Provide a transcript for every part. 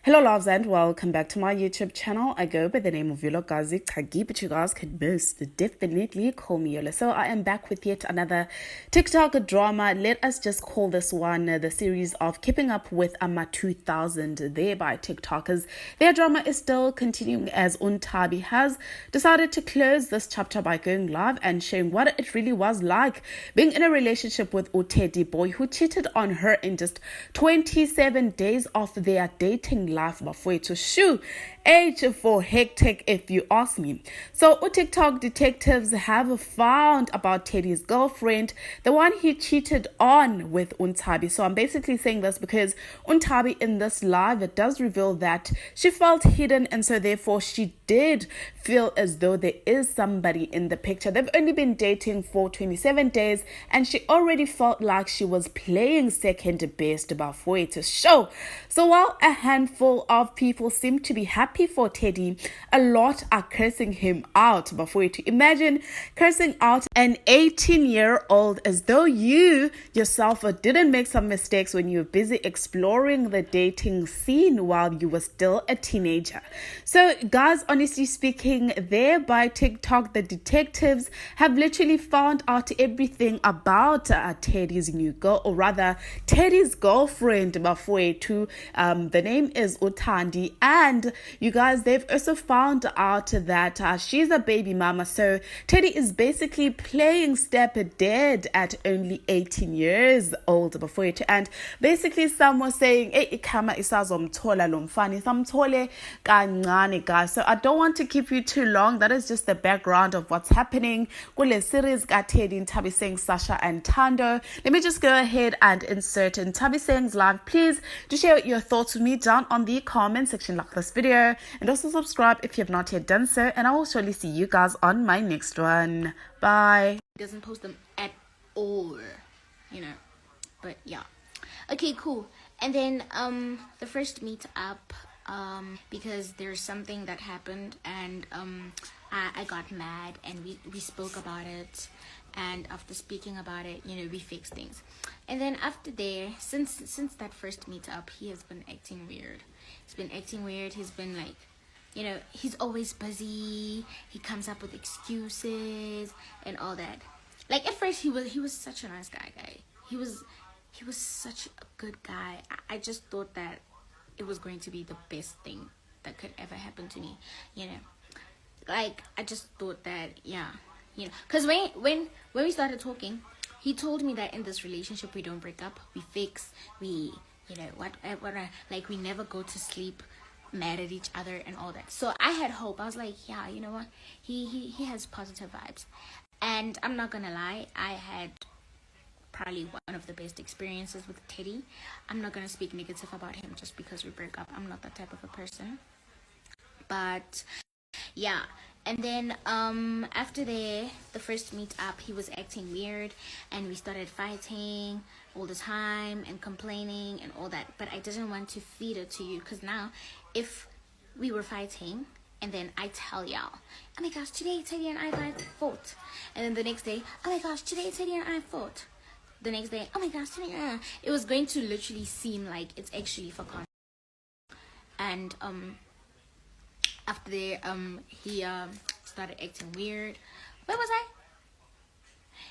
Hello loves and welcome back to my YouTube channel. I go by the name of Yologazi Tagi, but you guys can most definitely call me Yola. So I am back with yet another TikTok drama. Let us just call this one the series of Keeping Up with Ama 2000 there by TikTokers. Their drama is still continuing as Nthabi has decided to close this chapter by going live and showing what it really was like being in a relationship with Teddy boy who cheated on her in just 27 days of their dating life before to shoo age for hectic if you ask me. So TikTok detectives have found about Teddy's girlfriend, the one he cheated on with Nthabi. So I'm basically saying this because Nthabi in this live, it does reveal that she felt hidden, and so therefore she did feel as though there is somebody in the picture. They've only been dating for 27 days and she already felt like she was playing second best before to show. So while a handful of people seem to be happy for Teddy, a lot are cursing him out before to imagine cursing out an 18-year-old as though you yourself didn't make some mistakes when you were busy exploring the dating scene while you were still a teenager. So guys, honestly speaking, there by TikTok, the detectives have literally found out everything about Teddy's new girl, or rather Teddy's girlfriend before to the name is Uthandi, and you guys, they've also found out that she's a baby mama. So Teddy is basically playing step dead at only 18 years old before it, and basically some were saying ikama isazomthola lo mfana samthole kancane guys. So I don't want to keep you too long. That is just the background of what's happening kule series ka Teddy, Nthabiseng, Sasha and Tando. Let me just go ahead and insert Nthabiseng's live. Please do share your thoughts with me down on the comment section, like this video, and also subscribe if you have not yet done so, and I will surely see you guys on my next one. Bye. Doesn't post them at all, but yeah, okay, cool. And then the first meet up, because there's something that happened, and I got mad, and we spoke about it, and after speaking about it, we fixed things. And then after there, since that first meet up, he has been acting weird. He's been like, he's always busy. He comes up with excuses and all that. Like at first he was such a nice guy. He was such a good guy. I just thought that it was going to be the best thing that could ever happen to me. Like I just thought that, because when we started talking, he told me that in this relationship we don't break up, we fix, we like we never go to sleep mad at each other and all that. So I had hope. I was like, yeah, you know what, he has positive vibes. And I'm not gonna lie, I had probably one of the best experiences with Teddy. I'm not gonna speak negative about him just because we break up. I'm not that type of a person. But yeah, and then after the first meet up, he was acting weird, and we started fighting all the time and complaining and all that. But I didn't want to feed it to you, because now if we were fighting and then I tell y'all, oh my gosh, today Teddy and I fought, and then the next day, oh my gosh, today Teddy and I fought, the next day, oh my gosh, today, it was going to literally seem like it's actually for content. And after there, he started acting weird. Where was I?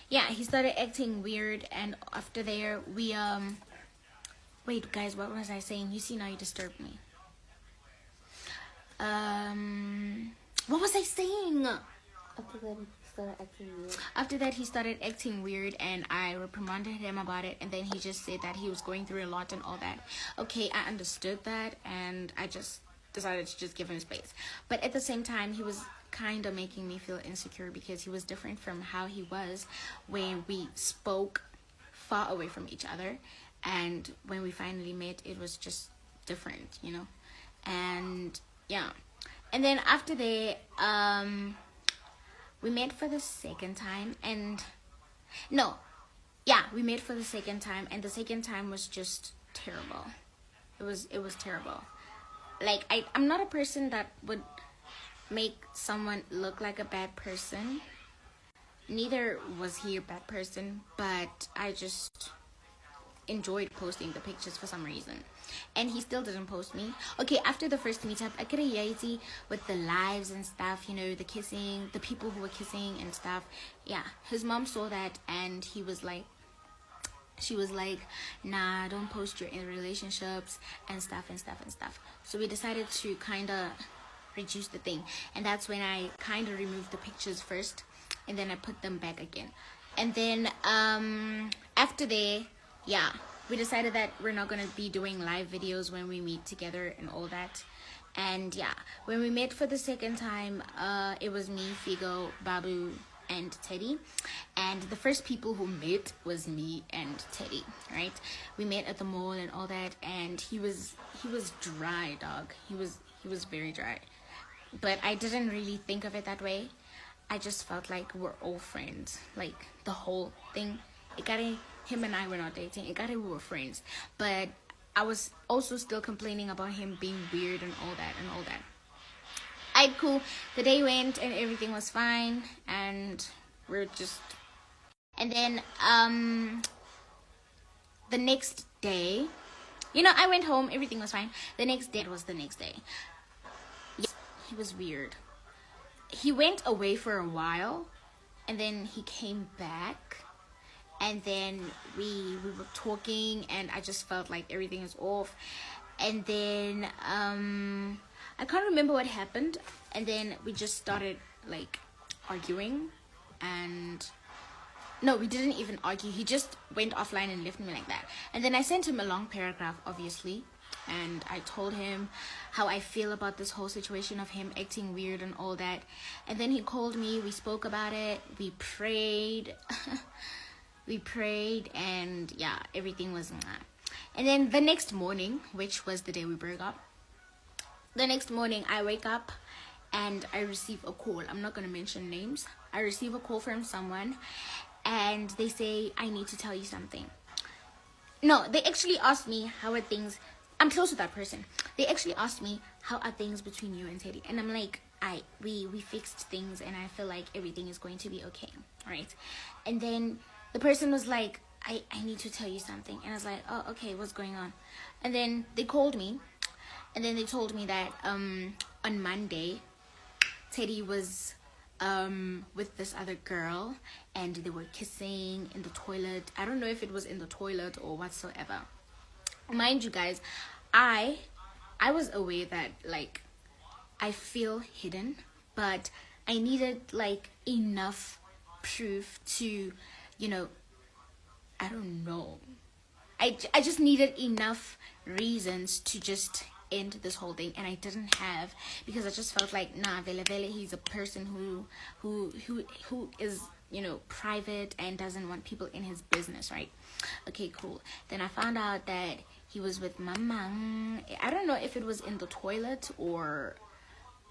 Yeah, he started acting weird, and after there, we wait, guys, what was I saying? You see, now you disturbed me. What was I saying? After that, he started acting weird, and I reprimanded him about it, and then he just said that he was going through a lot and all that. Okay, I understood that, and I just decided to just give him space. But at the same time, he was kind of making me feel insecure, because he was different from how he was when we spoke far away from each other, and when we finally met, it was just different, and yeah. And then after that, we met for the second time, and we met for the second time, and the second time was just terrible. It was terrible. Like, I'm not a person that would make someone look like a bad person. Neither was he a bad person, but I just enjoyed posting the pictures for some reason, and he still didn't post me. Okay, after the first meetup, I could have with the lives and stuff, you know, the kissing, the people who were kissing and stuff. Yeah, his mom saw that, and she was like, nah, don't post your in relationships and stuff and stuff and stuff. So we decided to kind of reduce the thing, and that's when I kind of removed the pictures first, and then I put them back again. And then after there, yeah, we decided that we're not gonna be doing live videos when we meet together and all that. And yeah, when we met for the second time, it was me, Figo, Babu, and Teddy. And the first people who met was me and Teddy, right? We met at the mall and all that, and he was dry, dog. He was very dry. But I didn't really think of it that way. I just felt like we're all friends. Like, the whole thing, him and I were not dating. We were friends. But I was also still complaining about him being weird and all that. Alright, cool. The day went and everything was fine. And then, the next day, I went home. Everything was fine. The next day was the next day. Yes, he was weird. He went away for a while, and then he came back, and then we were talking, and I just felt like everything is off. And then I can't remember what happened, and then we just started like arguing. And no, we didn't even argue. He just went offline and left me like that. And then I sent him a long paragraph, obviously, and I told him how I feel about this whole situation of him acting weird and all that. And then he called me, we spoke about it, we prayed and yeah, everything was and then the next morning, which was the day we broke up, the next morning I wake up and I receive a call. I'm not going to mention names. I receive a call from someone, and they say, I need to tell you something. No, they actually asked me, how are things. I'm close to that person. They actually asked me, how are things between you and Teddy? And I'm like, we fixed things, and I feel like everything is going to be okay, right? And then the person was like, I need to tell you something. And I was like, oh, okay, what's going on? And then they called me, and then they told me that on Monday, Teddy was with this other girl, and they were kissing in the toilet. I don't know if it was in the toilet or whatsoever. Mind you guys, I was aware that like I feel hidden, but I needed like enough proof to, I don't know. I just needed enough reasons to just end this whole thing, and I didn't have, because I just felt like, nah, Vele, he's a person who is, private and doesn't want people in his business, right? Okay, cool. Then I found out that he was with Mamang. I don't know if it was in the toilet or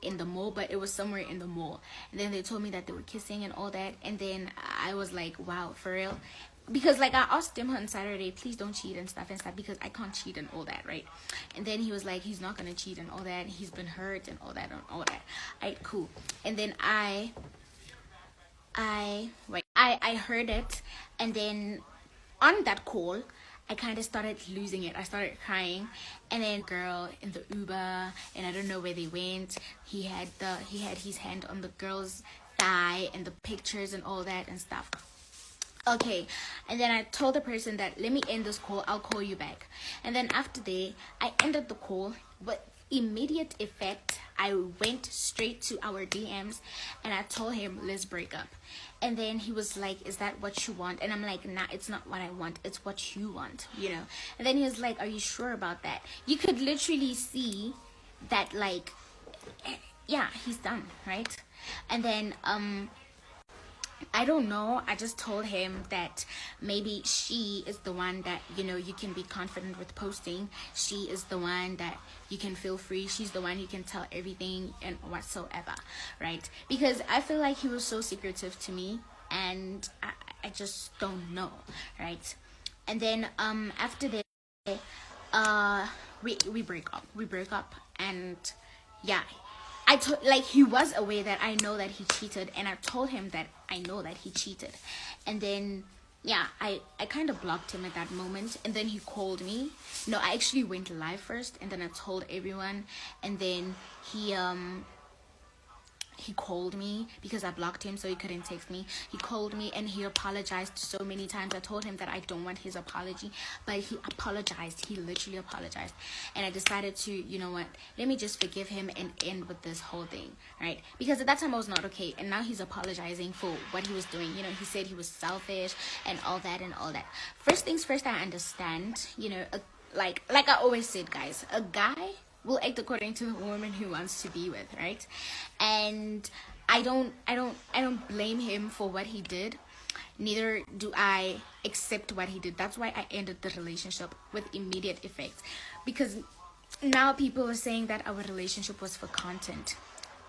in the mall, but it was somewhere in the mall. And then they told me that they were kissing and all that, and then I was like, wow, for real? Because like I asked him on Saturday, please don't cheat and stuff, because I can't cheat and all that, right? And then he was like, he's not gonna cheat and all that, he's been hurt and all that. Alright, cool. And then I heard it, and then on that call I kind of started losing it. I started crying, and then girl in the Uber, and I don't know where they went, he had his hand on the girl's thigh and the pictures and all that and stuff. Okay, and then I told the person that, let me end this call, I'll call you back. And then after that, I ended the call. With immediate effect, I went straight to our DMs, and I told him, let's break up. And then he was like, is that what you want? And I'm like, nah, it's not what I want, it's what you want, And then he was like, are you sure about that? You could literally see that, like, yeah, he's done, right? And then I don't know, I just told him that maybe she is the one that, you can be confident with posting. She is the one that you can feel free. She's the one you can tell everything and whatsoever, right? Because I feel like he was so secretive to me, and I just don't know, right? And then after that, we break up, and yeah, he was aware that I know that he cheated, and I told him that I know that he cheated. And then yeah, I kind of blocked him at that moment, and then he called me. No, I actually went live first, and then I told everyone, and then he called me because I blocked him so he couldn't text me. He called me and he apologized so many times. I told him that I don't want his apology, but he apologized. He literally apologized. And I decided to, you know what, let me just forgive him and end with this whole thing, right? Because at that time I was not okay, and now he's apologizing for what he was doing. You know, he said he was selfish and all that and all that. First things first, I understand, you know, like I always said, guys, a guy will act according to the woman he wants to be with, right? And I don't blame him for what he did. Neither do I accept what he did. That's why I ended the relationship with immediate effect, because now people are saying that our relationship was for content.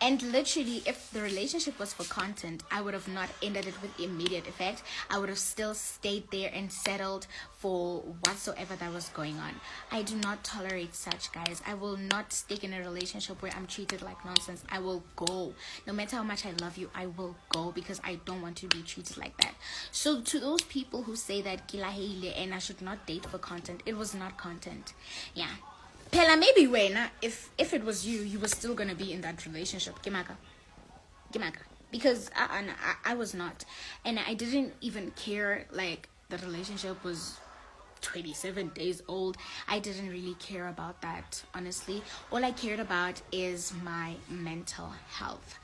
And literally, if the relationship was for content, I would have not ended it with immediate effect. I would have still stayed there and settled for whatsoever that was going on. I do not tolerate such, guys. I will not stick in a relationship where I'm treated like nonsense. I will go. No matter how much I love you, I will go, because I don't want to be treated like that. So to those people who say that Kilahele and I should not date for content, it was not content. Yeah. Pela, maybe when if it was you, you were still gonna be in that relationship. Gimaka. Because I was not, and I didn't even care. Like, the relationship was 27 days old. I didn't really care about that, honestly. All I cared about is my mental health.